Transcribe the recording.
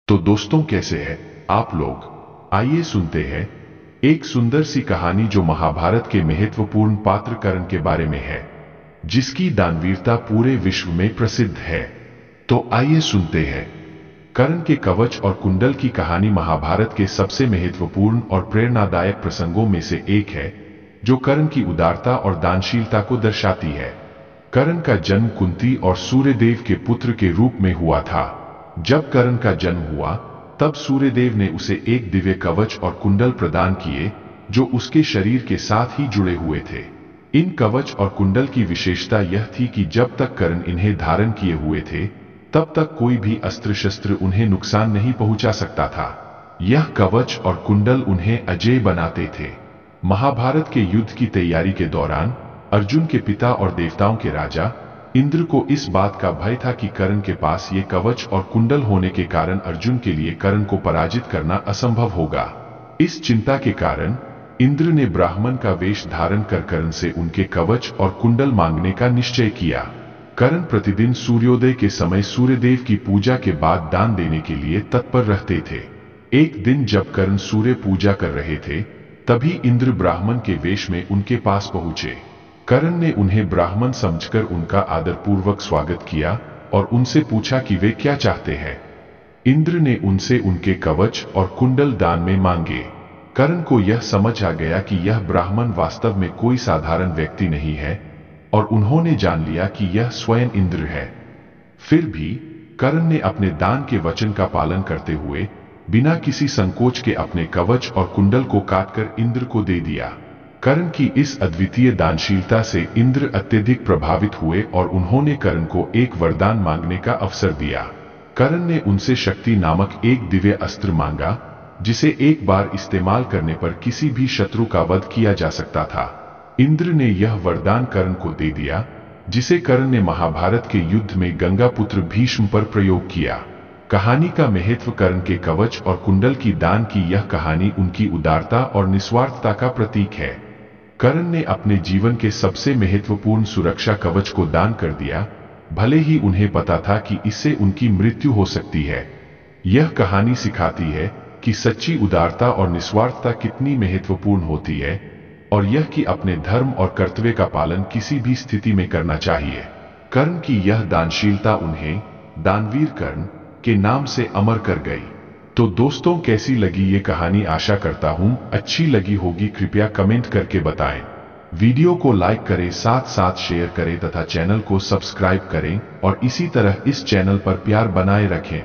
तो दोस्तों, कैसे हैं आप लोग? आइए सुनते हैं एक सुंदर सी कहानी जो महाभारत के महत्वपूर्ण पात्र कर्ण के बारे में है, जिसकी दानवीरता पूरे विश्व में प्रसिद्ध है। तो आइए सुनते हैं। कर्ण के कवच और कुंडल की कहानी महाभारत के सबसे महत्वपूर्ण और प्रेरणादायक प्रसंगों में से एक है, जो कर्ण की उदारता और दानशीलता को दर्शाती है। कर्ण का जन्म कुंती और सूर्यदेव के पुत्र के रूप में हुआ था। जब कर्ण का जन्म हुआ, तब सूर्यदेव ने उसे एक दिव्य कवच और कुंडल प्रदान किए, जो उसके शरीर के साथ ही जुड़े हुए थे। इन कवच और कुंडल की विशेषता यह थी कि जब तक कर्ण इन्हें धारण किए हुए थे, तब तक कोई भी अस्त्र शस्त्र उन्हें नुकसान नहीं पहुंचा सकता था। यह कवच और कुंडल उन्हें अजेय बनाते थे। महाभारत के युद्ध की तैयारी के दौरान अर्जुन के पिता और देवताओं के राजा इंद्र को इस बात का भय था कि कर्ण के पास ये कवच और कुंडल होने के कारण अर्जुन के लिए कर्ण को पराजित करना असंभव होगा। इस चिंता के कारण इंद्र ने ब्राह्मण का वेश धारण कर कर्ण से उनके कवच और कुंडल मांगने का निश्चय किया। कर्ण प्रतिदिन सूर्योदय के समय सूर्यदेव की पूजा के बाद दान देने के लिए तत्पर रहते थे। एक दिन जब कर्ण सूर्य पूजा कर रहे थे, तभी इंद्र ब्राह्मण के वेश में उनके पास पहुंचे। कर्ण ने उन्हें ब्राह्मण समझकर उनका आदरपूर्वक स्वागत किया और उनसे पूछा कि वे क्या चाहते हैं। इंद्र ने उनसे उनके कवच और कुंडल दान में मांगे। कर्ण को यह समझ आ गया कि यह ब्राह्मण वास्तव में कोई साधारण व्यक्ति नहीं है, और उन्होंने जान लिया कि यह स्वयं इंद्र है। फिर भी कर्ण ने अपने दान के वचन का पालन करते हुए बिना किसी संकोच के अपने कवच और कुंडल को काटकर इंद्र को दे दिया। कर्ण की इस अद्वितीय दानशीलता से इंद्र अत्यधिक प्रभावित हुए और उन्होंने कर्ण को एक वरदान मांगने का अवसर दिया। कर्ण ने उनसे शक्ति नामक एक दिव्य अस्त्र मांगा, जिसे एक बार इस्तेमाल करने पर किसी भी शत्रु का वध किया जा सकता था। इंद्र ने यह वरदान कर्ण को दे दिया, जिसे कर्ण ने महाभारत के युद्ध में गंगापुत्र भीष्म पर प्रयोग किया। कहानी का महत्व कर्ण के कवच और कुंडल की दान की यह कहानी उनकी उदारता और निस्वार्थता का प्रतीक है। कर्ण ने अपने जीवन के सबसे महत्वपूर्ण सुरक्षा कवच को दान कर दिया, भले ही उन्हें पता था कि इससे उनकी मृत्यु हो सकती है। यह कहानी सिखाती है कि सच्ची उदारता और निस्वार्थता कितनी महत्वपूर्ण होती है, और यह कि अपने धर्म और कर्तव्य का पालन किसी भी स्थिति में करना चाहिए। कर्ण की यह दानशीलता उन्हें दानवीर कर्ण के नाम से अमर कर गई। तो दोस्तों, कैसी लगी ये कहानी? आशा करता हूं अच्छी लगी होगी। कृपया कमेंट करके बताएं। वीडियो को लाइक करें, साथ साथ शेयर करें तथा चैनल को सब्सक्राइब करें, और इसी तरह इस चैनल पर प्यार बनाए रखें।